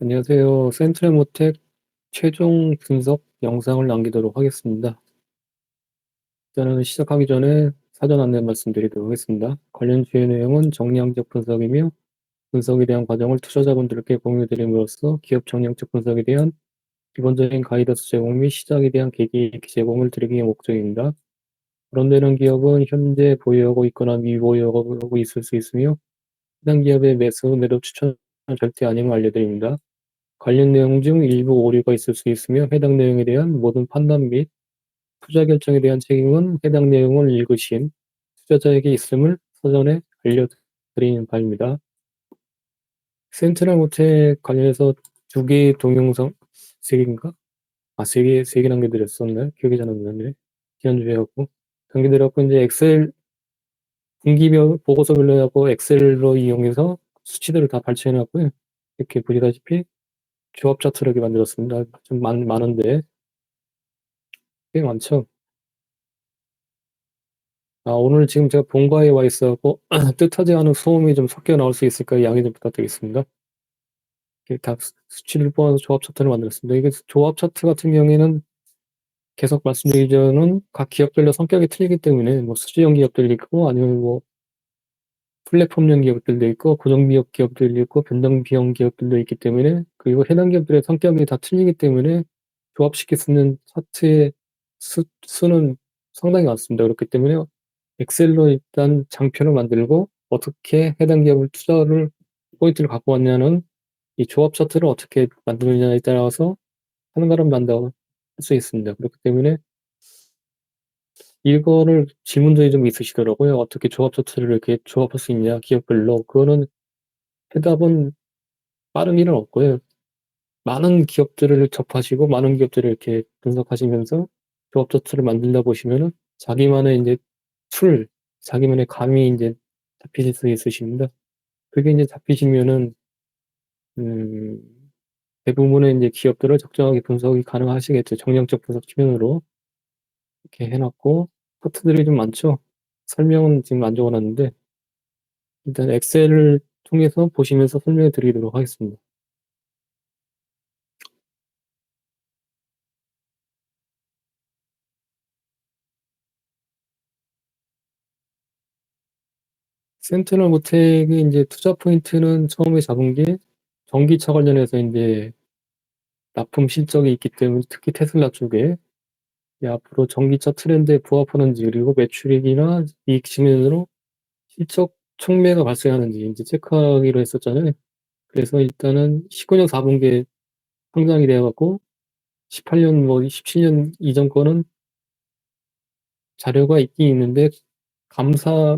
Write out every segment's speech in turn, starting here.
안녕하세요. 센트럴모텍 최종 분석 영상을 남기도록 하겠습니다. 일단은 시작하기 전에 사전 안내 말씀드리도록 하겠습니다. 관련 주요 내용은 정량적 분석이며 분석에 대한 과정을 투자자분들께 공유드림으로써 기업 정량적 분석에 대한 기본적인 가이던스 제공 및 시장에 대한 계기 제공을 드리기 위한 목적입니다. 거론되는 기업은 현재 보유하고 있거나 미보유하고 있을 수 있으며 해당 기업의 매도 추천은 절대 아님을 알려드립니다. 관련 내용 중 일부 오류가 있을 수 있으며 해당 내용에 대한 모든 판단 및 투자 결정에 대한 책임은 해당 내용을 읽으신 투자자에게 있음을 사전에 알려드리는 바입니다. 센트럴모텍 관련해서 두 개의 동영상, 세 개인가? 세 개 남겨드렸었네. 기억이 잘 안 나네. 지난주에 하고. 남겨드렸고, 이제 엑셀, 분기별 보고서별로 해갖고 엑셀로 이용해서 수치들을 다 발췌해놨고요. 이렇게 보시다시피 조합 차트를 이렇게 만들었습니다. 좀 많은데, 꽤 많죠? 오늘 지금 제가 본가에 와 있어갖고 뜻하지 않은 소음이 좀 섞여 나올 수 있을까 양해 좀 부탁드리겠습니다. 이렇게 다 수치를 뽑아서 조합 차트를 만들었습니다. 이게 조합 차트 같은 경우에는 계속 말씀드리자는 각 기업별로 성격이 틀리기 때문에 뭐 수주형 기업들도 있고 아니면 뭐 플랫폼형 기업들도 있고 고정비용 기업들도 있고 변동비용 기업들도 있기 때문에 그리고 해당 기업들의 성격이 다 틀리기 때문에 조합시켜 쓰는 차트의 수는 상당히 많습니다. 그렇기 때문에 엑셀로 일단 장표를 만들고 어떻게 해당 기업을 투자를 포인트를 갖고 왔냐는 이 조합 차트를 어떻게 만드느냐에 따라서 하는 가람 만다고 할 수 있습니다. 그렇기 때문에 이거를 질문들이 좀 있으시더라고요. 어떻게 조합 차트를 이렇게 조합할 수 있냐, 기업별로. 그거는 해답은 빠른 일은 없고요. 많은 기업들을 접하시고 많은 기업들을 이렇게 분석하시면서 조합 차트를 만들다 보시면은 자기만의 이제 툴, 자기만의 감이 이제 잡히실 수 있으십니다. 그게 이제 잡히시면은 음 대부분의 이제 기업들을 적정하게 분석이 가능하시겠죠. 정량적 분석 측면으로 이렇게 해 놨고 파트들이 좀 많죠. 설명은 지금 안 적어 놨는데 일단 엑셀을 통해서 보시면서 설명해 드리도록 하겠습니다. 센트럴 모텍의 인제 투자 포인트는 처음에 잡은 게 전기차 관련해서 인제 납품 실적이 있기 때문에 특히 테슬라 쪽에 앞으로 전기차 트렌드에 부합하는지 그리고 매출액이나 이익 측면으로 실적 촉매가 발생하는지 인제 체크하기로 했었잖아요. 그래서 일단은 19년 4분기에 상장이 되어 갖고 18년 뭐 17년 이전 거는 자료가 있긴 있는데 감사가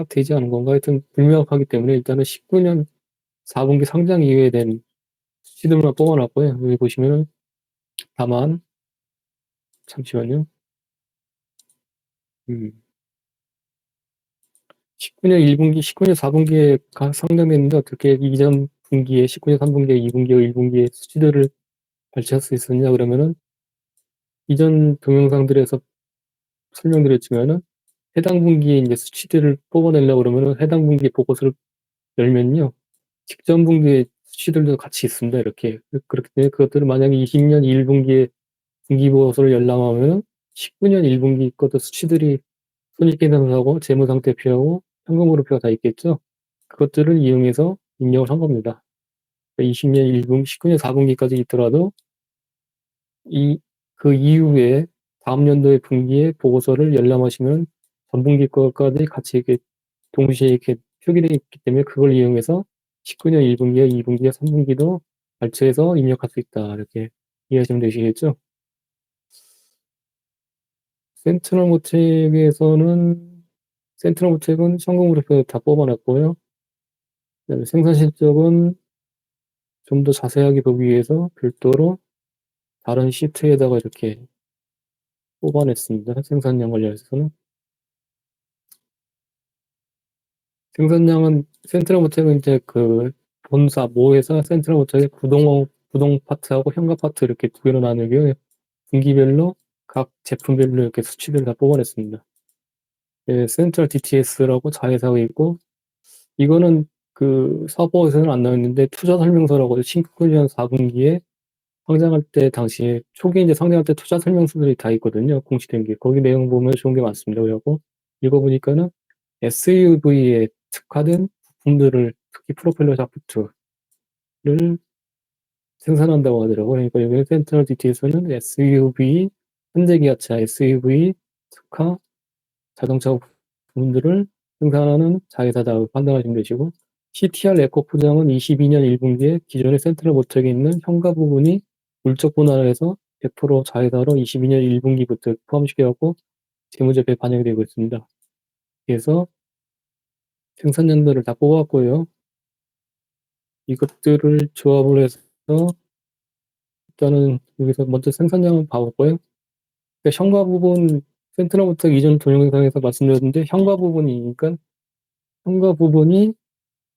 되지 않은 건가 하여튼 불명확하기 때문에 일단은 19년 4분기 상장 이후에 된 수치들만 뽑아 놨고요. 여기 보시면은 다만 잠시만요. 음 19년 1분기, 19년 4분기에 상장됐는데 어떻게 이전 분기에 19년 3분기에 2분기에 1분기에 수치들을 발췌할 수 있었냐 그러면은 이전 동영상들에서 설명드렸지만은 해당 분기에 인제 수치들을 뽑아내려고 그러면은 해당 분기 보고서를 열면요. 직전 분기의 수치들도 같이 있습니다, 이렇게. 그렇기 때문에 그것들을 만약에 20년 1분기에 분기 보고서를 열람하면은 19년 1분기 것도 수치들이 손익계산서하고 재무상태표하고 현금흐름표가 다 있겠죠. 그것들을 이용해서 입력을 한 겁니다. 20년 1분기, 19년 4분기까지 있더라도 이 그 이후에 다음 연도의 분기에 보고서를 열람하시면 전분기 거까지 같이 이렇게 동시에 이렇게 표기되어 있기 때문에 그걸 이용해서 19년 1분기와 2분기와 3분기도 발췌해서 입력할 수 있다. 이렇게 이해하시면 되시겠죠? 센트럴모텍에서는 센트럴모텍은 현금흐름표 다 뽑아 놨고요. 그다음에 생산 실적은 좀 더 자세하게 보기 위해서 별도로 다른 시트에다가 이렇게 뽑아 냈습니다. 생산량 관련해서는. 생산량은 센트럴모텍은 이제 그 본사 모회사 센트럴모텍의 부동 파트하고 현관 파트 이렇게 두 개로 나누고요. 분기별로 각 제품별로 이렇게 수치를 다 뽑아 냈습니다. 예, 센트럴 DTS라고 자회사가 있고 이거는 사보에서는 안 나와 있는데 투자 설명서라고 신쿠년 4분기에 상장할 때 당시에 초기에 이제 상장할 때 투자 설명서들이 다 있거든요, 공시된 게. 거기 내용 보면 좋은 게 많습니다. 그래 갖고 읽어 보니까는 SUV에 특화된 부품들을 특히 프로펠러 샤프트를 생산한다고 하더라고요. 그러니까 여기 센트럴 디티에서는 SUV, 현대 기아차 SUV 특화 자동차 부품들을 생산하는 자회사다고 판단하시면 되시고, CTR 에코포장은 22년 1분기에 기존의 센트럴 모터에 있는 현가 부분이 물적 분할을 해서 100% 자회사로 22년 1분기부터 포함시켜 갖고 재무제표에 반영이 되고 있습니다. 그래서 생산 연도를 다 뽑았고요. 이것들을 조합을 해서 일단은 여기서 먼저 생산량을 봐볼까요? 그러니까 현가 부분, 센트럴 모터 이전 동영상에서 말씀드렸는데 현가 부분이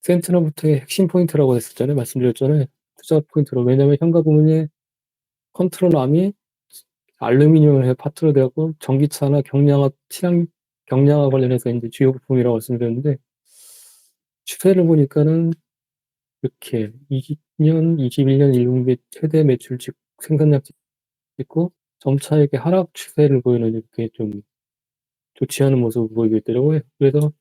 센트럴부터의 핵심 포인트라고 했었잖아요. 말씀드렸잖아요. 투자 포인트로. 왜냐면 현가 부분에 컨트롤암이 알루미늄을 해 파트로 되었고, 전기차나 경량화 관련해서 이제 주요 부품이라고 말씀드렸는데, 추세를 보니까는 이렇게 21년 1분기 최대 매출 생산량 찍고, 점차에게 하락 추세를 보이는 이렇게 좀 좋지 않은 모습을 보이고 있더라고요. 그래서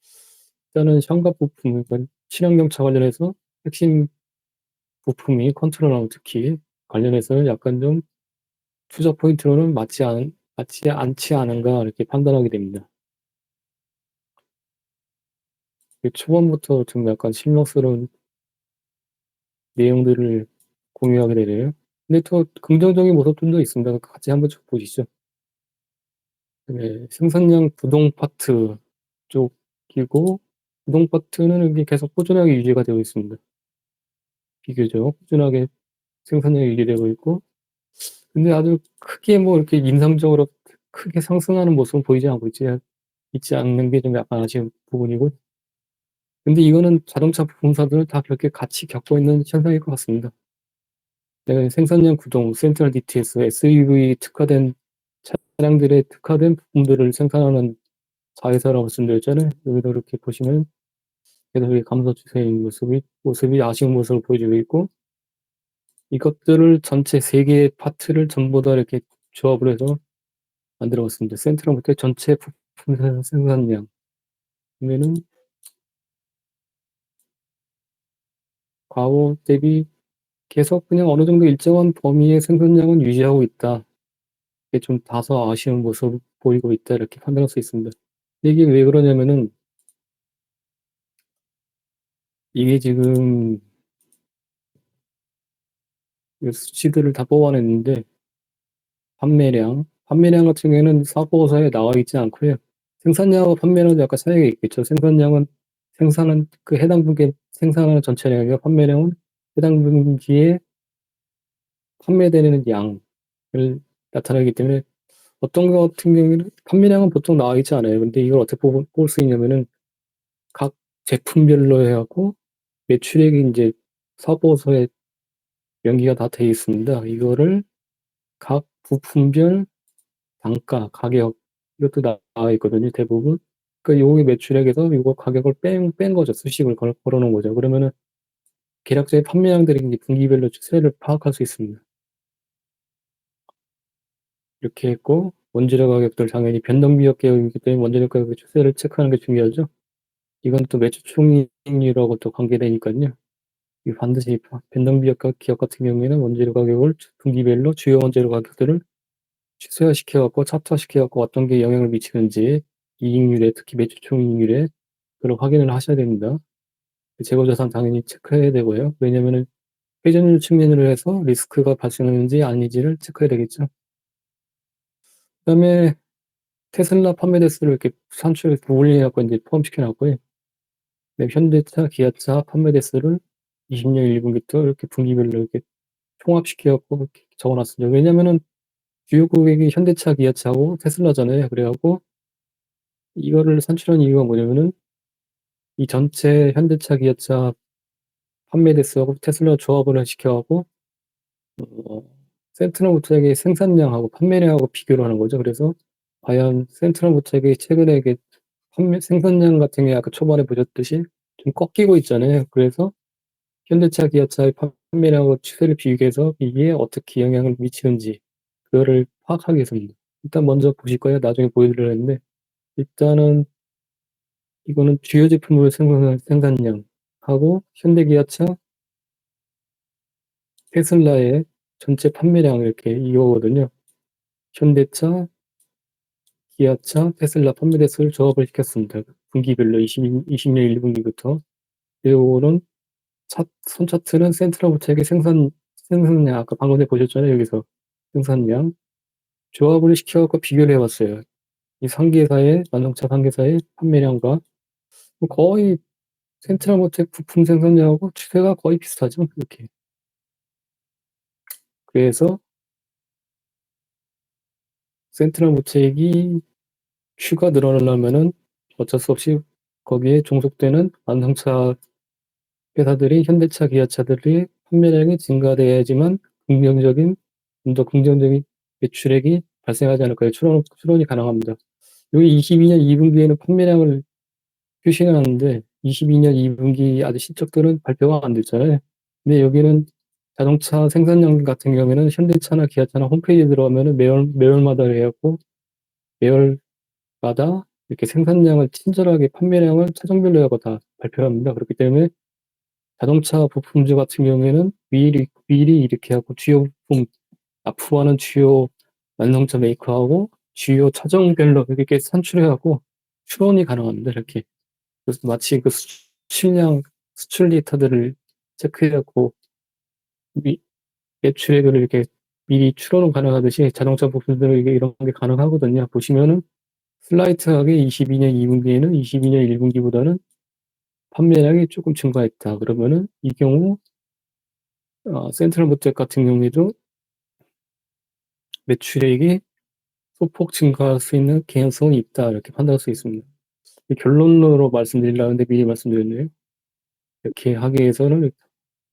일단은 현가 부품, 그러니까 친환경차 관련해서 핵심 부품이 컨트롤하고 특히 관련해서는 약간 좀 투자 포인트로는 맞지 않지 않은가 이렇게 판단하게 됩니다. 초반부터 좀 약간 실망스러운 내용들을 공유하게 되네요. 근데 또 긍정적인 모습들도 있습니다. 같이 한번 쭉 보시죠. 네, 생산량 부동 파트 쪽이고, 부동 파트는 이게 계속 꾸준하게 유지가 되고 있습니다. 비교적 꾸준하게 생산량이 유지되고 있고, 근데 아주 크게 뭐 이렇게 인상적으로 크게 상승하는 모습은 보이지 않고 있지 않는 게 좀 약간 아쉬운 부분이고, 근데 이거는 자동차 부품사들은 다 그렇게 같이 겪고 있는 현상일 것 같습니다. 네, 생산량 구동, 센트럴 DTS, SUV 특화된 차량들의 특화된 부품들을 생산하는 자회사라고 말씀드렸잖아요. 여기도 이렇게 보시면 계속 감소 추세인 모습이 아쉬운 모습을 보여주고 있고, 이것들을 전체 세 개의 파트를 전부 다 이렇게 조합을 해서 만들어 봤습니다. 센트럴부터 전체 부품 생산량 보면은 과거 대비 계속 그냥 어느 정도 일정한 범위의 생산량은 유지하고 있다. 이게 좀 다소 아쉬운 모습을 보이고 있다. 이렇게 판단할 수 있습니다. 이게 왜 그러냐면은 이게 지금 수치들을 다 뽑아냈는데 판매량 같은 경우에는 사고서에 나와 있지 않고요. 생산량과 판매량은 약간 차이가 있겠죠. 생산량은 해당 분기에 생산하는 전체량이고, 판매량은 해당 분기에 판매되는 양을 나타내기 때문에 어떤 것 같은 경우에는 판매량은 보통 나와 있지 않아요. 근데 이걸 어떻게 볼 수 있냐면은 각 제품별로 해갖고 매출액이 이제 사보서에 명기가 다 돼 있습니다. 이거를 각 부품별 단가, 가격 이것도 나와 있거든요. 대부분. 그러니까 요게 매출액에서 요거 가격을 뺀 거죠. 수식을 걸어놓은 거죠. 그러면은 계략적인 판매량들이 이제 분기별로 추세를 파악할 수 있습니다. 이렇게 했고, 원재료 가격들 당연히 변동비역 계획이기 때문에 원재료 가격 추세를 체크하는 게 중요하죠. 이건 또 매출 총이익률하고 또 관계되니까요. 이 반드시 변동비역 기업 같은 경우에는 원재료 가격을 분기별로 주요 원재료 가격들을 추세화시켜 갖고 차트화시켜 갖고 어떤 게 영향을 미치는지 이익률에, 특히 매출 총이익률에 그걸 확인을 하셔야 됩니다. 재고자산 당연히 체크해야 되고요. 왜냐면은 회전율 측면으로 해서 리스크가 발생하는지 아니지를 체크해야 되겠죠. 그다음에 테슬라 판매 대수를 이렇게 올려 갖고 이제 포함시켜 놨고요. 네, 현대차, 기아차 판매 대수를 20년 1분기부터 이렇게 분기별로 이렇게 총합시켜 갖고 이렇게 적어 놨습니다. 왜냐면은 주요 고객이 현대차, 기아차하고 테슬라잖아요. 그래 갖고 이거를 산출한 이유가 뭐냐면은 이 전체 현대차, 기아차 판매 대수하고 테슬라 조합을 시켜 갖고 어 센트럴모터에게 생산량하고 판매량하고 비교를 하는 거죠. 그래서 과연 센트럴모터에게 최근에 이게 판매 생산량 같은 게 아까 초반에 보셨듯이 좀 꺾이고 있잖아요. 그래서 현대차, 기아차의 판매량과 추세를 비교해서 이게 어떻게 영향을 미치는지 그거를 파악하기 위해서입니다. 일단 먼저 보실 거예요. 나중에 보여드리려 했는데 일단은 이거는 주요 제품을 생산한 생산량하고 현대, 기아차, 테슬라의 전체 판매량 이렇게 이거거든요. 현대차, 기아차, 테슬라 판매 대수를 조합을 시켰습니다. 분기별로 20년 1분기부터. 요거는 선 차트는 센트럴부텍의 생산량 아까 방금 전에 보셨잖아요. 여기서 생산량 조합을 시켜갖고 비교를 해봤어요. 이 3개사의 완성차 3개사의 판매량과 거의 센트럴모텍 부품 생산량하고 추세가 거의 비슷하죠. 이렇게. 그래서 센트럴모텍이 추가 늘어나려면은 어쩔 수 없이 거기에 종속되는 완성차 회사들이 현대차, 기아차들의 판매량이 증가돼야지만 좀 더 긍정적인 매출액이 발생하지 않을까요? 추론이 가능합니다. 여기 22년 2분기에는 판매량을 표시는 하는데 22년 2분기 아직 실적들은 발표가 안 됐잖아요. 근데 여기는 자동차 생산량 같은 경우에는 현대차나 기아차나 홈페이지에 들어가면은 매월마다 해갖고 매월마다 이렇게 생산량을 친절하게 판매량을 차종별로 하고 다 발표합니다. 그렇기 때문에 자동차 부품주 같은 경우에는 미리 이렇게 하고 주요 부품 납품하는 주요 완성차 메이커하고 주요 차종별로 이렇게 산출해갖고 추론이 가능합니다. 이렇게. 그래서 마치 그 수출 데이터들을 체크해갖고 매출액을 이렇게 미리 추론은 가능하듯이 자동차 부품들에게 이런 게 가능하거든요. 보시면은 슬라이트하게 22년 2분기에는 22년 1분기보다는 판매량이 조금 증가했다. 그러면은 이 경우 센트럴모텍 같은 경우에도 매출액이 소폭 증가할 수 있는 개연성이 있다. 이렇게 판단할 수 있습니다. 결론으로 말씀드리려는데 미리 말씀드렸네요. 이렇게 하기 위해서는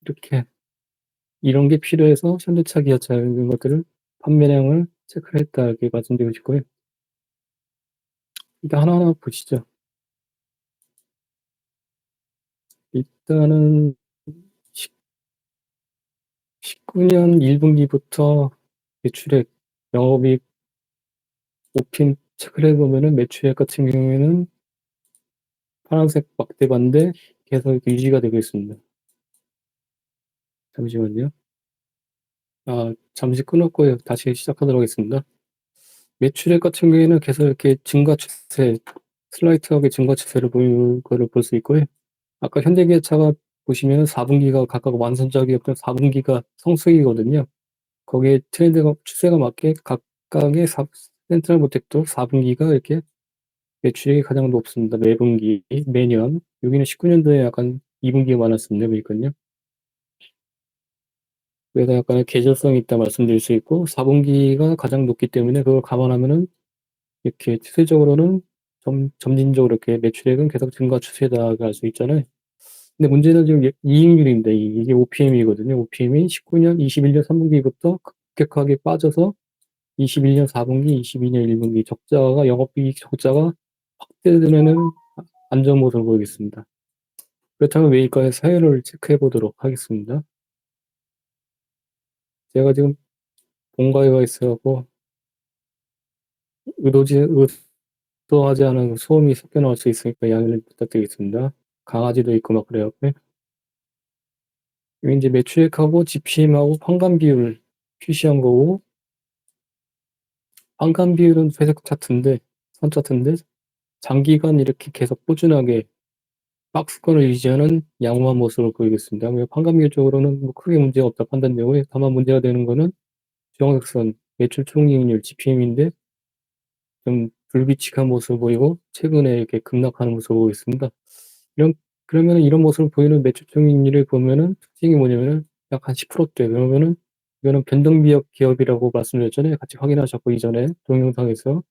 이렇게 이런 게 필요해서 현대차, 기아차 이런 것들을 판매량을 체크를 했다. 이렇게 말씀드리고 싶고요. 일단 하나하나 보시죠. 일단은 19년 1분기부터 매출액, 영업이익, 오핀 체크를 해보면은 매출액 같은 경우에는 파란색 막대반인데 계속 유지가 되고 있습니다. 잠시만요. 잠시 끊었고요. 다시 시작하도록 하겠습니다. 매출액 같은 경우에는 계속 이렇게 증가 추세, 슬라이트하게 증가 추세를 보이는 거를 볼 수 있고요. 아까 현대기아차가 보시면 4분기가 각각 완성작이었던 4분기가 성수기거든요. 거기에 트렌드가 추세가 맞게 각각의 센트럴모텍도 4분기가 이렇게 매출액이 가장 높습니다. 매분기, 매년. 여기는 19년도에 약간 2분기가 많았습니다. 보니까요. 그래서 약간의 계절성이 있다 말씀드릴 수 있고 4분기가 가장 높기 때문에 그걸 감안하면은 이렇게 추세적으로는 점진적으로 이렇게 매출액은 계속 증가 추세다가 알 수 있잖아요. 근데 문제는 지금 이익률인데 이게 OPM이거든요. OPM이 19년, 21년 3분기부터 급격하게 빠져서 21년 4분기, 22년 1분기 적자가 영업이익 적자가 확대되는 안 좋은 모습을 보이겠습니다. 그렇다면 왜일까요? 사유를 체크해 보도록 하겠습니다. 제가 지금 본가에 와 있어갖고 의도하지 않은 소음이 섞여 나올 수 있으니까 양해를 부탁드리겠습니다. 강아지도 있고 막 그래갖고요. 여기 이제 매출액하고 GPM하고 환관 비율을 표시한 거고, 환관 비율은 회색 차트인데, 선 차트인데, 장기간 이렇게 계속 꾸준하게 박스권을 유지하는 양호한 모습을 보이겠습니다. 환관 비율 쪽으로는 뭐 크게 문제가 없다 판단되고요. 다만 문제가 되는 거는 주황색선 매출 총이익률 GPM인데 좀 불규칙한 모습을 보이고 최근에 이렇게 급락하는 모습을 보고 있습니다. 그러면은 이런 모습을 보이는 매출 총이익률을 보면은 특징이 뭐냐면은 약 한 10%대. 그러면은 이거는 변동비역 기업이라고 말씀드렸잖아요. 같이 확인하셨고 이전에 동영상에서.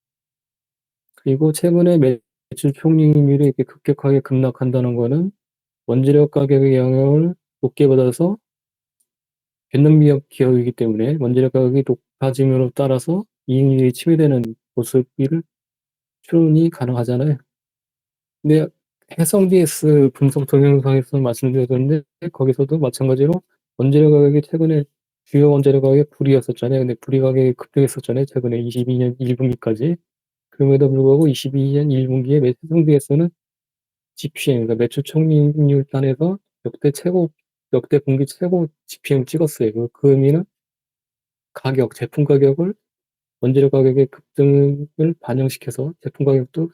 그리고 최근에 매출 총이익률이 이렇게 급격하게 급락한다는 거는 원재료 가격의 영향을 높게 받아서 변동비역 기업이기 때문에 원재료 가격이 높아짐으로 따라서 이익률이 침해되는 모습을 추론이 가능하잖아요. 근데 해성 DS 분석 동영상에서 말씀드렸는데 거기서도 마찬가지로 원재료 가격이 최근에 주요 원재료 가격이 불이었었잖아요. 근데 불이 가격이 급등했었잖아요. 최근에 22년 1분기까지. 그럼에도 불구하고 22년 1분기에 해성 DS는 GPM, 그러니까 매출 총이익률 단에서 역대 분기 최고 GPM을 찍었어요. 그 의미는 제품 가격을 원재료 가격의 급등을 반영시켜서 제품 가격도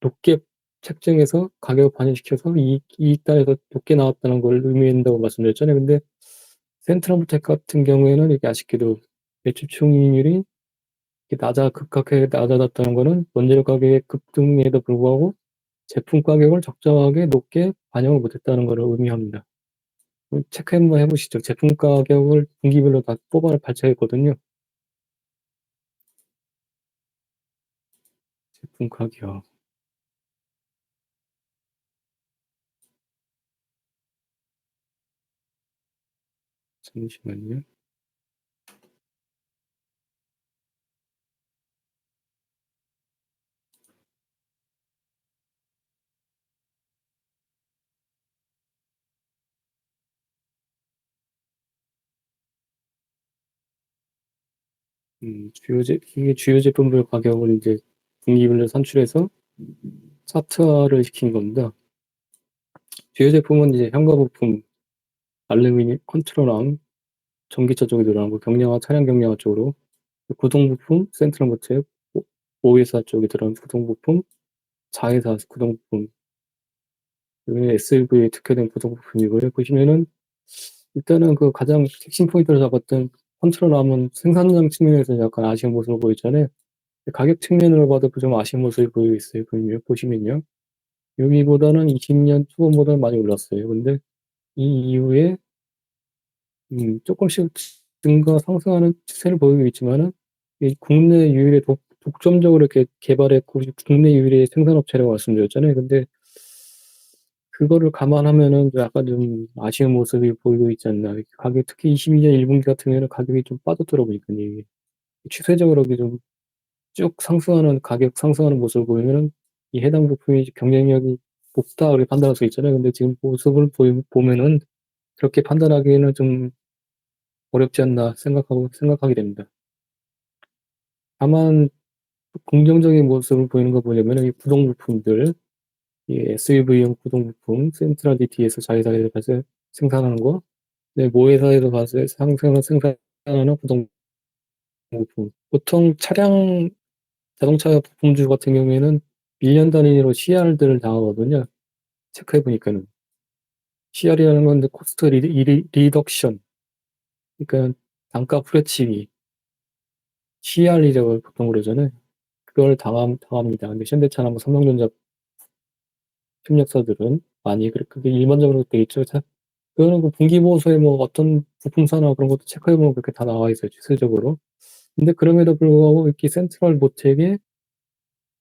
높게 책정해서 가격을 반영시켜서 이익단에서 높게 나왔다는 걸 의미한다고 말씀드렸잖아요. 근데 센트럴모텍 같은 경우에는 이게 아쉽게도 매출 총이익률이 급격하게 낮아졌다는 거는 원재료 가격의 급등에도 불구하고 제품 가격을 적정하게 높게 반영을 못했다는 것을 의미합니다. 체크 한번 해보시죠. 제품 가격을 분기별로 다 뽑아 발표했거든요. 제품 가격. 잠시만요. 이게 주요 제품별 가격을 이제 분기별로 산출해서 차트화를 시킨 겁니다. 주요 제품은 이제 현가 부품, 알루미늄, 컨트롤암, 전기차 쪽에 들어가고 경량화, 차량 경량화 쪽으로 구동 부품, 센트럴모텍, 오회사 쪽에 들어간 구동 부품, 자회사 구동 부품, SUV에 특화된 구동 부품이고요. 보시면은 일단은 그 가장 핵심 포인트를 잡았던 컨트롤암은 생산량 측면에서 약간 아쉬운 모습을 보였잖아요. 가격 측면으로 봐도 좀 아쉬운 모습을 보이고 있어요. 보시면요. 여기보다는 20년 초반보다는 많이 올랐어요. 근데 이 이후에 조금씩 상승하는 추세를 보이고 있지만은 이 국내 유일의 독점적으로 이렇게 개발했고 국내 유일의 생산업체라고 말씀드렸잖아요. 근데 그거를 감안하면은 약간 좀 아쉬운 모습이 보이고 있지 않나. 가격 특히 22년 1분기 같은 경우에는 가격이 좀 빠졌더라고요. 이게 추세적으로 이게 좀 쭉 가격 상승하는 모습을 보이면은 이 해당 부품이 경쟁력이 높다 그렇게 판단할 수 있잖아요. 근데 지금 모습을 보면은 그렇게 판단하기에는 좀 어렵지 않나 생각하게 됩니다. 다만 긍정적인 모습을 보이는 거 보려면 이 구동 부품들, 이 SUV용 구동 부품, 센트럴 DT에서 자회사에서 가서 생산하는 거, 네, 모회사에서 가서 생산하는 구동 부품. 보통 자동차 부품주 같은 경우에는 1년 단위로 CR들을 당하거든요. 체크해 보니까는. CR이라는 건 코스트 리덕션. 그러니까 단가 후려치기. CR이라고 보통 그러잖아요. 그걸 당합니다. 근데 현대차나 뭐 삼성전자 협력사들은 많이 그게 일반적으로 돼 있죠. 그거는 그 분기보고서에 뭐 어떤 부품사나 그런 것도 체크해 보면 그렇게 다 나와 있어요. 추세적으로. 근데 그럼에도 불구하고 이렇게 센트럴 모텍의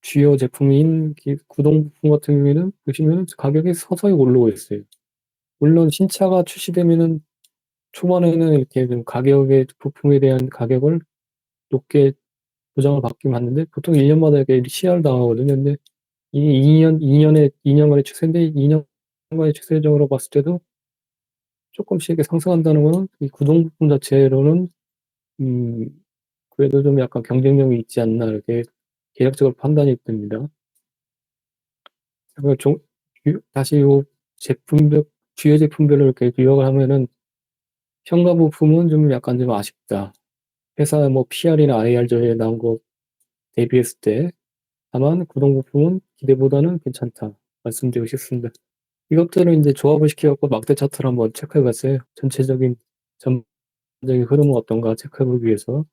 주요 제품인 구동 부품 같은 경우에는 보시면은 가격이 서서히 오르고 있어요. 물론 신차가 출시되면은 초반에는 이렇게 좀 부품에 대한 가격을 높게 보장을 받긴 받는데 보통 1년마다 이렇게 CR 당하거든요. 근데 이게 2년간의 추세인데 2년간의 추세적으로 봤을 때도 쪼끔씩 이렇게 상승한다는 거는 이 구동 부품 자체로는 음 그래도 좀 약간 경쟁력이 있지 않나 이렇게 개략적으로 판단이 듭니다. 그리고 다시 요 제품별 주요 제품별로 이렇게 요약을 하면은 현가 부품은 좀 약간 좀 아쉽다. 회사 뭐 PR이나 IR저에 나온 거 대비했을 때 다만 구동 부품은 기대보다는 괜찮다 말씀드리고 싶습니다. 이것들을 인제 조합을 시켜 갖고 막대 차트를 한번 체크해 봤어요. 전반적인 흐름은 어떤가 체크해 보기 위해서.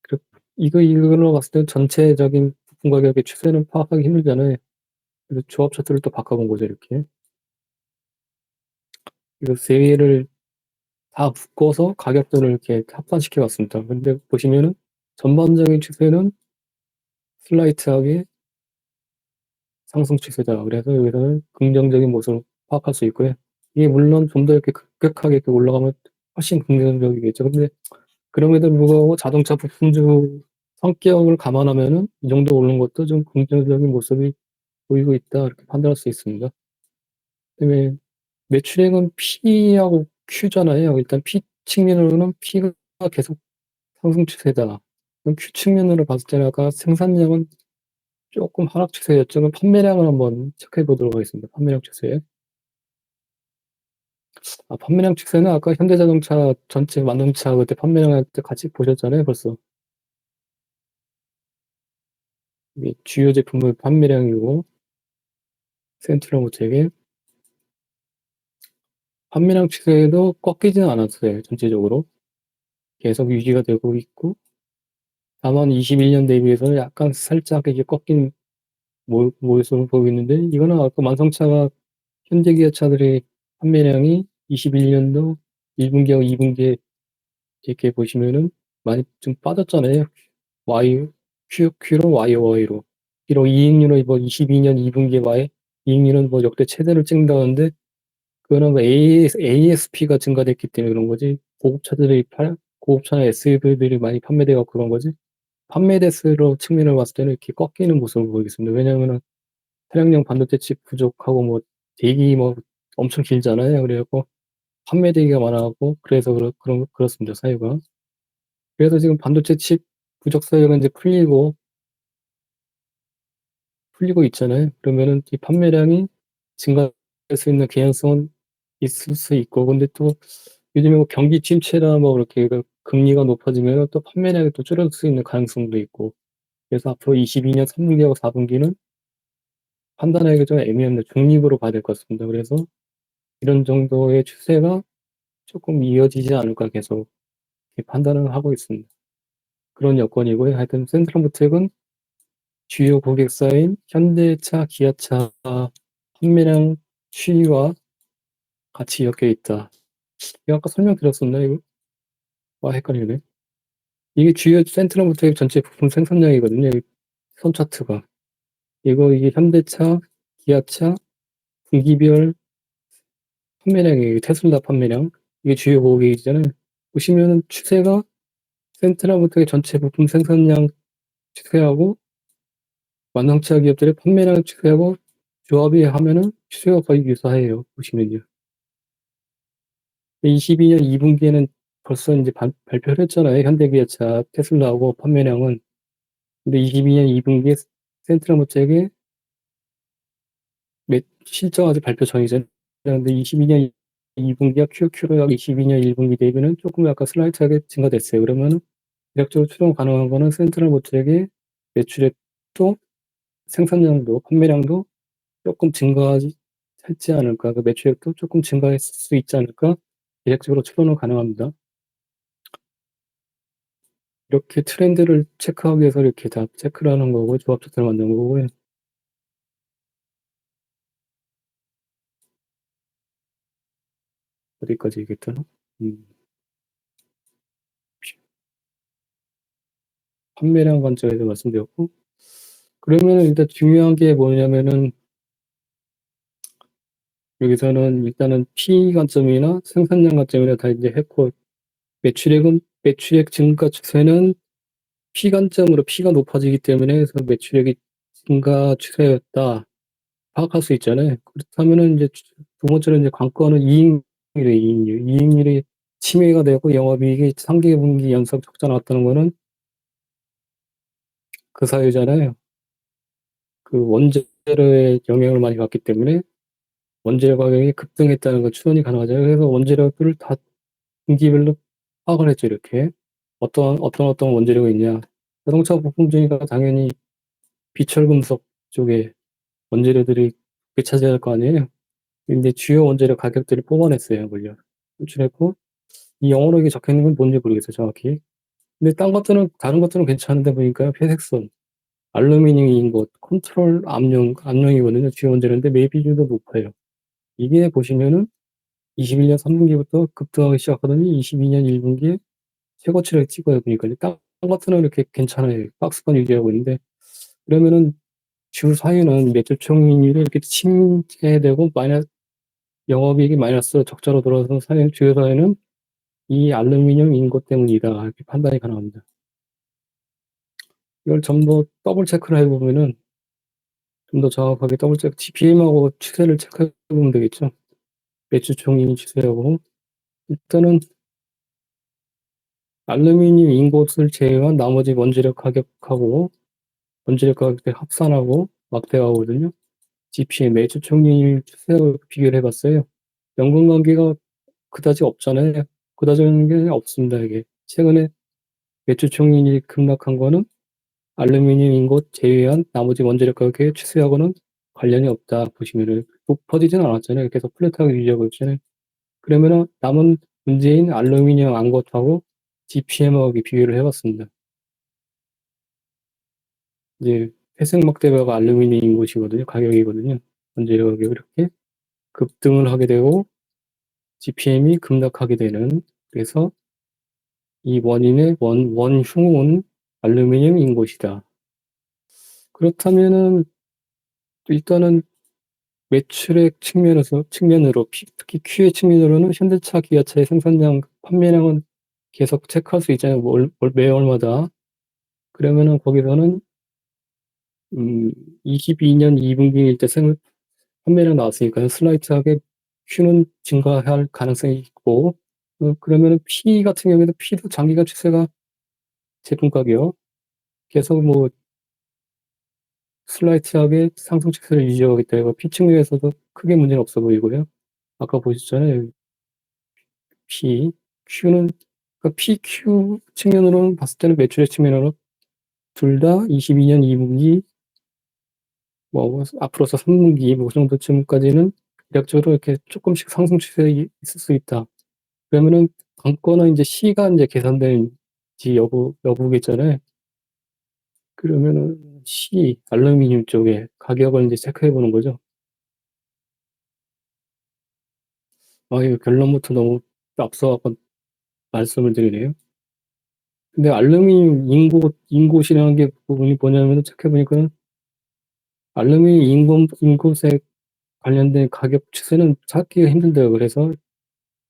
그 이걸로 봤을 때 전체적인 부품 가격의 추세는 파악하기 힘들잖아요. 그래서 조합 차트를 또 바꿔 본 거죠, 이렇게. 그래서 세 개를 다 묶어서 가격들을 이렇게 합산시켜 봤습니다. 근데 보시면은 전반적인 추세는 슬라이트하게 상승 추세다. 그래서 여기서는 긍정적인 모습을 파악할 수 있고요. 이게 물론 좀 더 이렇게 급격하게 이렇게 올라가면 훨씬 긍정적이겠죠. 근데 그럼에도 불구하고 자동차 부품주 성격을 감안하면은 이 정도 오르는 것도 좀 긍정적인 모습이 보이고 있다 이렇게 판단할 수 있습니다. 그다음에 매출액은 P하고 Q잖아요. 일단 P 측면으로는 P가 계속 상승 추세다. 그럼 Q 측면으로 봤을 때는 아까 생산량은 조금 하락 추세였죠. 그럼 판매량을 한번 체크해 보도록 하겠습니다. 판매량 추세. 판매량 추세는 아까 현대자동차 전체 만능차 그때 판매량 할 때 같이 보셨잖아요, 벌써. 이게 주요 제품의 판매량이고 센트럴 모텍의 판매량 추세도 꺾이지는 않았어요, 전체적으로. 계속 유지가 되고 있고 다만 21년 대비해서는 약간 살짝 이게 꺾인 모습을 보이고 있는데 이거는 아까 만성차가 현대기아차들의 판매량이 21년도 1분기하고 2분기에 이렇게 보시면은 많이 좀 빠졌잖아요. Y, Q로 YOY로. 비록 이익률은 뭐 22년 2분기에 이익률은 뭐 역대 최대를 찍는다는데 그거는 뭐 ASP가 증가됐기 때문에 그런 거지. 고급차나 SUV들이 많이 판매되고 그런 거지. 판매 대수로 측면을 봤을 때는 이렇게 꺾이는 모습을 보이겠습니다. 왜냐면은 차량용 반도체 칩 부족하고 뭐 대기 뭐 엄청 길잖아요. 그래갖고 판매 대기가 많아갖고 그래서 그렇습니다. 사유가. 그래서 지금 반도체 칩 부족 사유가 이제 풀리고 있잖아요. 그러면은 이 판매량이 증가할 수 있는 개연성은 있을 수 있고, 근데 또 요즘에 뭐 경기 침체나 뭐 이렇게 그 금리가 높아지면 또 판매량이 또 줄어들 수 있는 가능성도 있고, 그래서 앞으로 22년 3분기하고 4분기는 판단하기가 좀 애매합니다. 중립으로 봐야 될 것 같습니다. 그래서 이런 정도의 추세가 조금 이어지지 않을까 계속 이렇게 판단을 하고 있습니다. 그런 여건이고요. 하여튼 센트럴모텍은 주요 고객사인 현대차, 기아차 판매량 추이와 같이 엮여 있다. 이거 아까 설명드렸었나 이거? 헷갈리네. 이게 주요 센트럴모텍 전체 부품 생산량이거든요. 이 선 차트가. 이게 현대차, 기아차, 분기별 판매량이에요. 테슬라 판매량. 이게 주요 고객이잖아요. 보시면은 추세가 센트럴모텍의 전체 부품 생산량 추세하고 완성차 기업들의 판매량 추세하고 조합이 하면은 추세가 거의 유사해요. 보시면요. 22년 2분기에는 벌써 이제 발표를 했잖아요. 현대기아차, 테슬라하고 판매량은. 근데 22년 2분기에 센트럴모텍의 실적 아직 발표 전이잖아요. 근데 22년 2분기와 QOQ로 22년 1분기 대비는 조금 약간 슬라이트하게 증가됐어요. 그러면은 대략적으로 추정 가능한 거는 센트럴모텍의 매출액도 생산량도 판매량도 조금 증가하지 했지 않을까. 그 매출액도 조금 증가했을 수 있지 않을까. 대략적으로 추론은 가능합니다. 이렇게 트렌드를 체크하기 위해서 이렇게 다 체크를 하는 거고 조합 차트를 만든 거고요. 어디까지 얘기했더라? 음, 판매량 관점에서 말씀드렸고 그러면은 일단 중요한 게 뭐냐면은 여기서는 일단은 P 관점이나 생산량 관점이나 다 이제 했고 매출액 증가 추세는 P 관점으로 P가 높아지기 때문에 그래서 매출액이 증가 추세였다 파악할 수 있잖아요. 그렇다면은 이제 두 번째로 이제 관건은 이익률이 침해가 되고 영업이익이 3분기 연속 적자 나왔다는 거는 그 사유잖아요. 그 원재료의 영향을 많이 받기 때문에 원재료 가격이 급등했다는 걸 추론이 가능하잖아요. 그래서 원재료들을 다 분기별로 파악을 했죠, 이렇게. 어떤 원재료가 있냐. 자동차 부품 중에가 당연히 비철금속 쪽에 원재료들이 차지할 거 아니에요. 근데 주요 원재료 가격들을 뽑아냈어요, 물려. 수출했고, 이 영어로 이게 적혀 있는 건 뭔지 모르겠어요, 정확히. 근데 다른 것들은 괜찮은데 보니까 회색선, 알루미늄 인것, 컨트롤 압력이거든요. 주요 원재료인데 매비율도 높아요. 이게 보시면은 21년 3분기부터 급등하기 시작하더니 22년 1분기에 최고치를 찍어요, 보니까. 딴 것들은 이렇게 괜찮아요. 박스권 유지하고 있는데, 그러면은 주 사유는 매출 총이익률이 이렇게 침체되고 영업이익이 마이너스 적자로 돌아서 주요 사유는 이 알루미늄 인고 때문이다. 이렇게 판단이 가능합니다. 이걸 전부 더블 체크를 해보면은 좀 더 정확하게 더블 체크 GPM하고 추세를 체크해 보면 되겠죠. 매출 총리 추세하고 일단은 알루미늄 인고를 제외한 나머지 원재료 가격하고 원재료 가격의 합산하고 막대하거든요. GPM 매출 총리일 추세하고 비교를 해 봤어요. 연관관계가 그다지 없잖아요. 그다지 게 없습니다 이게. 최근에 매출 총리일이 급락한 거는 알루미늄 인고 제외한 나머지 원재료 가격의 추세하고는 관련이 없다 보시면은 높아지진 않았잖아요. 계속 플랫하게 유지하고 있잖아요. 그러면은 남은 문제인 알루미늄 앙것하고 GPM하고 비교를 해 봤습니다. 이제 회색 막대가 알루미늄 인고이거든요. 가격이거든요. 원재료 가격이 이렇게 급등을 하게 되고 GPM이 급락하게 되는 그래서 이 원인의 원흉은 알루미늄 인고이다. 그렇다면은 일단은 매출액 측면으로 특히 Q의 측면으로는 현대차, 기아차의 생산량, 판매량은 계속 체크할 수 있잖아요. 매월마다. 그러면은 거기서는 22년 2분기일 때 판매량 나왔으니까요. 슬라이트하게 Q는 증가할 가능성이 있고 그러면은 P 같은 경우에도 P도 장기간 추세가 제품 가격 계속 뭐 슬라이트하게 상승 추세를 유지하기 때문에 P 측면에서도 크게 문제는 없어 보이고요. 아까 보셨잖아요. P, Q는 그러니까 PQ 측면으로는 봤을 때는 매출액 측면으로 둘 다 22년 2분기 뭐 앞으로서 3분기 뭐 그 정도쯤까지는 대략적으로 이렇게 조금씩 상승 추세에 있을 수 있다. 그러면은 관건은 인제 C가 인제 계산되는지 여부겠잖아요. 그러면은 C 알루미늄 쪽에 가격을 인제 체크해 보는 거죠. 아 이거 결론부터 너무 앞서 갖고 말씀을 드리네요. 근데 알루미늄 인곳이라는 게 부분이 뭐냐면은 체크해 보니까는 알루미늄 인곳에 관련된 가격 추세는 찾기가 힘든데요. 그래서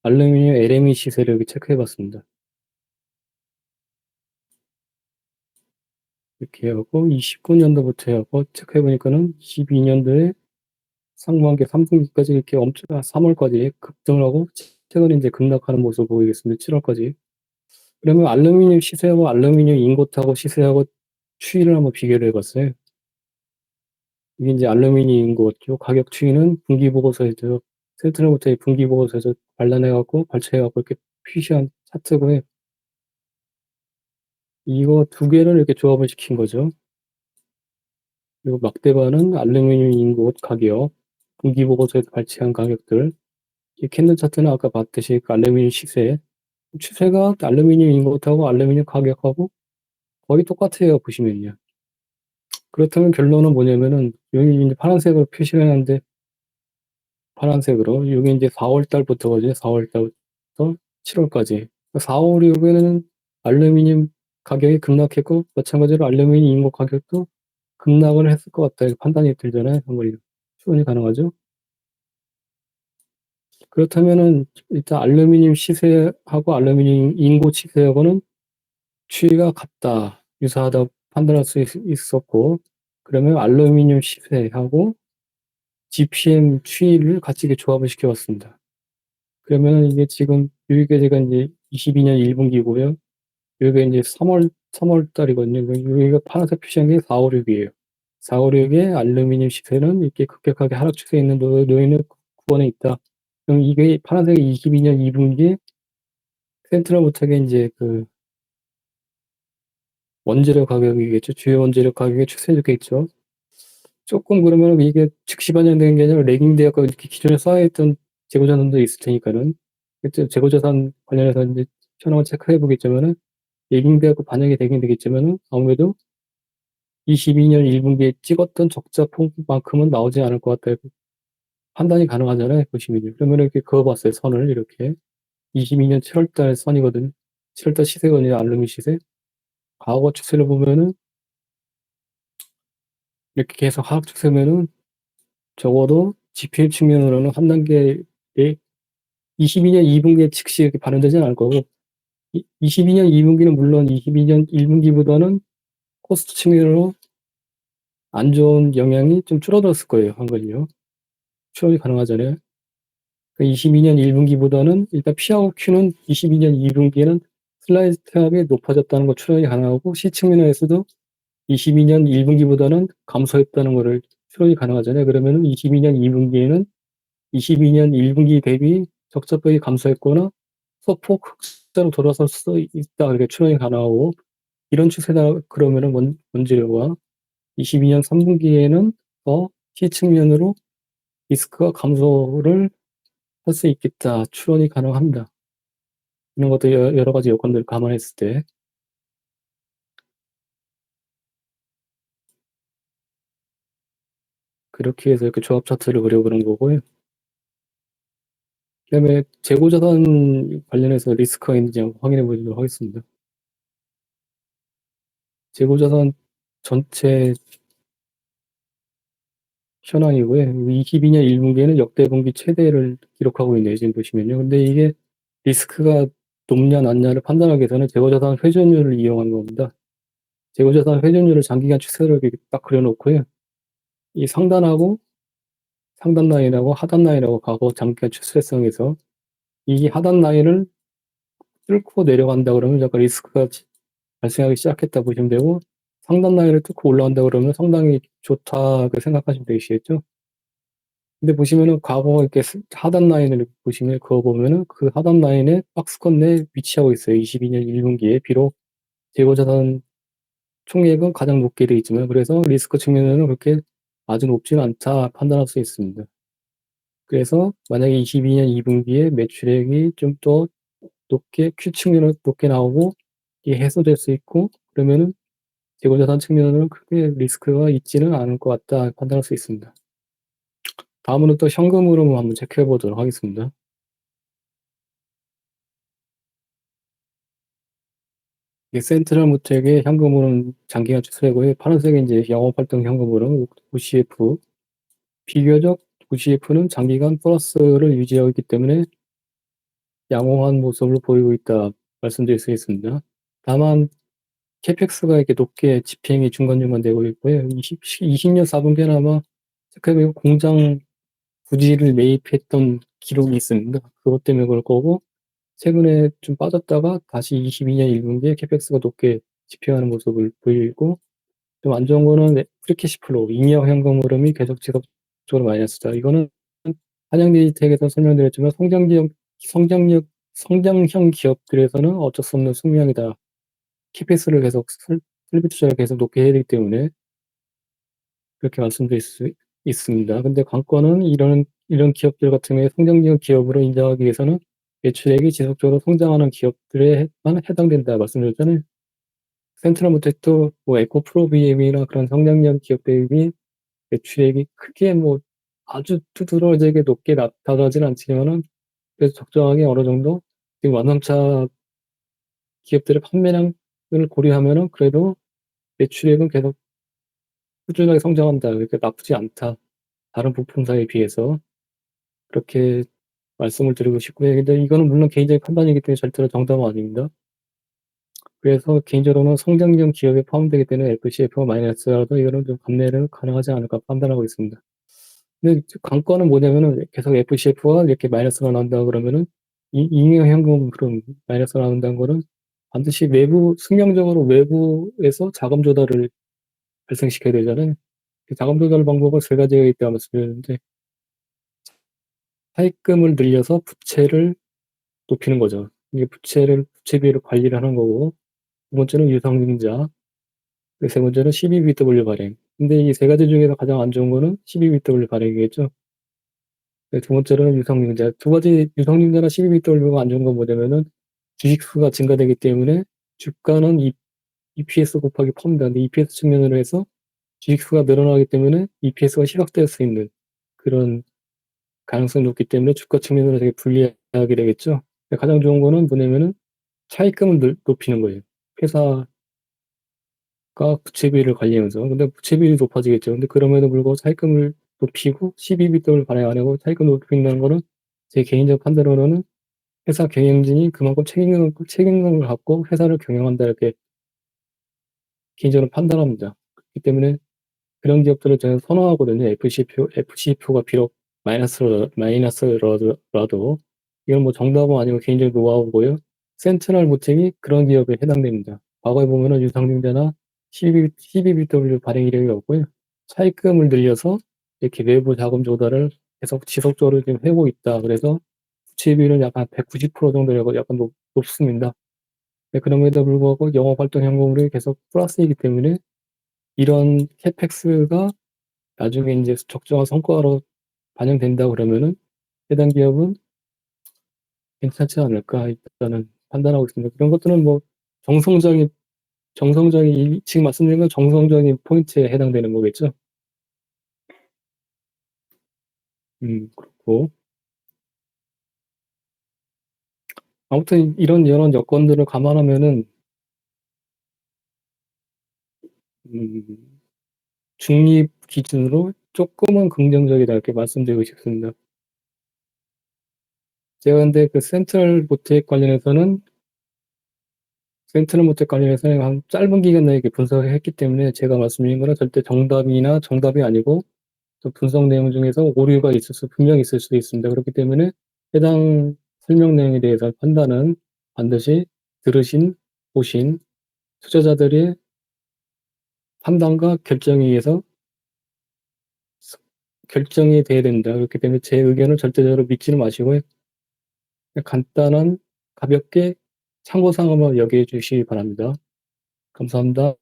알루미늄 LME 시세를 여기 체크해 봤습니다. 이렇게 하고 29년도부터 해 갖고 체크해 보니까는 22년도에 상반기 3분기까지 이렇게 엄청 3월까지 급등을 하고 최근에 인제 급락하는 모습을 보이겠습니다. 7월까지. 그러면 알루미늄 시세하고 알루미늄 인고하고 시세하고 추이를 한번 비교를 해 봤어요. 이게 인제 알루미늄 인고죠. 가격 추이는 분기 보고서에서 센트럴부터의 분기 보고서에서 발간해 갖고 발췌해 갖고 이렇게 표시한 차트고요. 이거 두 개를 이렇게 조합을 시킨 거죠. 그리고 막대반은 알루미늄 인고 가격, 분기 보고서에서 발췌한 가격들, 이 캔들 차트는 아까 봤듯이 그 알루미늄 시세, 추세가 알루미늄 인고하고 알루미늄 가격하고 거의 똑같아요, 보시면요. 그렇다면 결론은 뭐냐면은 여기 이제 파란색으로 표시를 해 놨는데 파란색으로 이게 인제 4월 달부터거든요. 4월 달부터 7 월까지. 4월 이후에는 알루미늄 가격이 급락했고 마찬가지로 알루미늄 인고 가격도 급락을 했을 것 같다. 이렇게 판단이 들잖아요. 아무리 추론이 가능하죠. 그렇다면은 일단 알루미늄 시세하고 알루미늄 인고 시세하고는 추이가 같다. 유사하다고 판단할 수 있었고 그러면 알루미늄 시세하고 GPM 추이를 같이 이렇게 조합을 시켜 봤습니다. 그러면은 이게 지금 요게 제가 인제 22년 1분기고요. 요게 인제 3월 달이거든요. 여기가 파란색 표시한 게 4, 5, 6이에요. 4, 5, 6에 알루미늄 시세는 이렇게 급격하게 하락 추세에 있는 놓여 있는 구간에 있다. 그럼 이게 파란색이 22년 2분기 센트럴부터가 인제 그 원재료 가격이겠죠. 주요 원재료 가격의 추세겠죠. 쪼끔 그러면은 이게 즉시 반영되는 게 아니라 레깅 대역과 이렇게 기존에 쌓여 있던 재고 자산도 있을 테니까는 그때 재고 자산 관련해서 인제 현황을 체크해 보겠지만은 레깅 대역과 반영이 되긴 되겠지만은 아무래도 22년 1분기에 찍었던 적자 폭만큼은 나오지 않을 것 같다 이렇게 판단이 가능하잖아요, 보시면요. 그러면은 이렇게 그어 봤어요, 선을 이렇게. 22년 7월 달 선이거든요. 7월 달 시세거든요, 알루미 시세. 과거 추세를 보면은 이렇게 계속 하락 추세면은 적어도 GPM 측면으로는 한 단계의 22년 2분기에 즉시 이렇게 반영되지는 않을 거고 22년 2분기는 물론 22년 1분기보다는 코스트 측면으로 안 좋은 영향이 좀 줄어들었을 거예요, 한걸요. 추론이 가능하잖아요. 그 22년 1분기보다는 일단 P하고 Q는 22년 2분기에는 슬라이트하게 높아졌다는 거 추론이 가능하고 C 측면에서도 22년 1분기보다는 감소했다는 거를 추론이 가능하잖아요. 그러면은 22년 2분기에는 22년 1분기 대비 적자폭이 감소했거나 소폭 흑자로 돌아설 수 있다. 이렇게 추론이 가능하고 이런 추세다 그러면은 원재료가 22년 3분기에는 더 C 측면으로 리스크가 감소를 할 수 있겠다. 추론이 가능합니다. 이런 것도 여러 가지 요건들을 감안했을 때 그렇게 해서 이렇게 조합 차트를 그려보는 거고요. 그다음에 재고자산 관련해서 리스크가 있는지 한번 확인해 보도록 하겠습니다. 재고자산 전체 현황이고요. 22년 1분기에는 역대 분기 최대를 기록하고 있네요. 지금 보시면요. 근데 이게 리스크가 높냐 낮냐를 판단하기 위해서는 재고자산 회전율을 이용하는 겁니다. 재고자산 회전율을 장기간 추세로 이렇게 딱 그려놓고요. 이 상단 라인하고 하단 라인하고 과거 장기간 추세성에서 이 하단 라인을 뚫고 내려간다 그러면 약간 리스크가 발생하기 시작했다 보시면 되고 상단 라인을 뚫고 올라간다 그러면 상당히 좋다고 생각하시면 되시겠죠. 근데 보시면은 과거 이렇게 하단 라인을 보시면 그거 보면은 그 하단 라인에 박스권 내에 위치하고 있어요. 22년 1분기에 비록 재고자산 총액은 가장 높게 돼 있지만 그래서 리스크 측면에는 그렇게 아주 높지는 않다 판단할 수 있습니다. 그래서 만약에 22년 2분기에 매출액이 좀 더 높게 Q 측면으로 높게 나오고 이게 해소될 수 있고 그러면은 재고자산 측면으로는 크게 리스크가 있지는 않을 것 같다 판단할 수 있습니다. 다음으로 또 현금 흐름을 한번 체크해 보도록 하겠습니다. 이게 센트럴 모텍의 현금 흐름 장기간 추세고요. 파란색이 이제 영업활동 현금 흐름 OCF. 비교적 OCF는 장기간 플러스를 유지하고 있기 때문에 양호한 모습을 보이고 있다 말씀드릴 수 있습니다. 다만 캐펙스가 이렇게 높게 집행이 중간중간 되고 있고요. 20년 4분기에는 아마 체크해보면 공장 부지를 매입했던 기록이 있습니다. 그것 때문에 그럴 거고 최근에 좀 빠졌다가 다시 22년 1분기에 캐펙스가 높게 집행하는 모습을 보이고 좀 안 좋은 거는 프리캐시 플로우, 잉여 현금 흐름이 계속 지속적으로 마이너스다. 이거는 한양디지텍에서 설명드렸지만 성장형 기업들에서는 어쩔 수 없는 숙명이다. 캐펙스를 계속 설비 투자를 계속 높게 해야 되기 때문에 그렇게 말씀드릴 수 있습니다. 근데 관건은 이런 기업들 같은 경우에 성장형 기업으로 인정하기 위해서는 매출액이 지속적으로 성장하는 기업들에만 해당된다 말씀드렸잖아요. 센트럴모텍도 뭐 에코프로비엠이나 그런 성장형 기업 대비 매출액이 크게 뭐 아주 두드러지게 높게 나타나진 않지만은 그래서 적정하게 어느 정도 지금 완성차 기업들의 판매량을 고려하면은 그래도 매출액은 계속 꾸준하게 성장한다. 그러니까 나쁘지 않다. 다른 부품사에 비해서 그렇게 말씀을 드리고 싶고요. 근데 이거는 물론 개인적인 판단이기 때문에 절대로 정답은 아닙니다. 그래서 개인적으로는 성장형 기업에 포함되기 때문에 FCF가 마이너스라도 이거는 좀 감내를 가능하지 않을까 판단하고 있습니다. 근데 관건은 뭐냐면은 계속 FCF가 이렇게 마이너스가 나온다 그러면은 이 잉여현금 그런 마이너스가 나온다는 거는 반드시 숙명적으로 외부에서 자금 조달을 발생시켜야 되잖아요. 그 자금 조달 방법은 세 가지가 있다고 말씀드렸는데 차입금을 늘려서 부채를 높이는 거죠. 이게 부채비를 관리를 하는 거고 두 번째는 유상증자, 그리고 세 번째는 12BW 발행. 근데 이 세 가지 중에서 가장 안 좋은 거는 12BW 발행이겠죠. 네, 두 번째로는 유상증자. 두 가지 유상증자나 12BW가 안 좋은 건 뭐냐면은 주식수가 증가되기 때문에 주가는 EPS 곱하기 팝니다. 근데 EPS 측면으로 해서 주식수가 늘어나기 때문에 EPS가 희석될 수 있는 그런 가능성이 높기 때문에 주가 측면으로 되게 불리하게 되겠죠. 가장 좋은 거는 뭐냐면은 차입금을 높이는 거예요. 회사가 부채비를 관리하면서. 근데 부채비율이 높아지겠죠. 근데 그럼에도 불구하고 차입금을 높이고 12BW를 발행 안 하고 차입금 높인다는 거는 제 개인적 판단으로는 회사 경영진이 그만큼 책임감을 갖고 회사를 경영한다 이렇게 개인적으로 판단합니다. 그렇기 때문에 그런 기업들을 저는 선호하거든요. FC표가 비록 마이너스라도 이건 뭐 정답은 아니고 개인적 노하우고요. 센트럴모팅이 그런 기업에 해당됩니다. 과거에 보면은 유상증자나 CBBW 발행 이력이 없고요. 차입금을 늘려서 이렇게 외부 자금 조달을 계속 지속적으로 지금 해오고 있다. 그래서 부채비율은 약간 190% 정도라고 약간 높습니다. 네, 그럼에도 불구하고 영업활동 현금률이 계속 플러스이기 때문에 이런 캐펙스가 나중에 인제 적정한 성과로 반영된다 그러면은 해당 기업은 괜찮지 않을까 일단은 판단하고 있습니다. 그런 것들은 뭐 정성적인 지금 말씀드린 건 정성적인 포인트에 해당되는 거겠죠? 그렇고 아무튼 이런 여러 여건들을 감안하면은 음 중립 기준으로 쪼끔은 긍정적이다 이렇게 말씀드리고 싶습니다. 제가 근데 그 센트럴모텍 관련해서는 한 짧은 기간 내에 이렇게 분석을 했기 때문에 제가 말씀드린 거는 절대 정답이나 정답이 아니고 또 분석 내용 중에서 오류가 분명히 있을 수도 있습니다. 그렇기 때문에 해당 설명 내용에 대해서 판단은 반드시 보신 투자자들의 판단과 결정에 의해서 결정이 돼야 된다. 그렇기 때문에 제 의견을 절대적으로 믿지는 마시고요. 그냥 간단한 가볍게 참고 삼아 여겨 주시기 바랍니다. 감사합니다.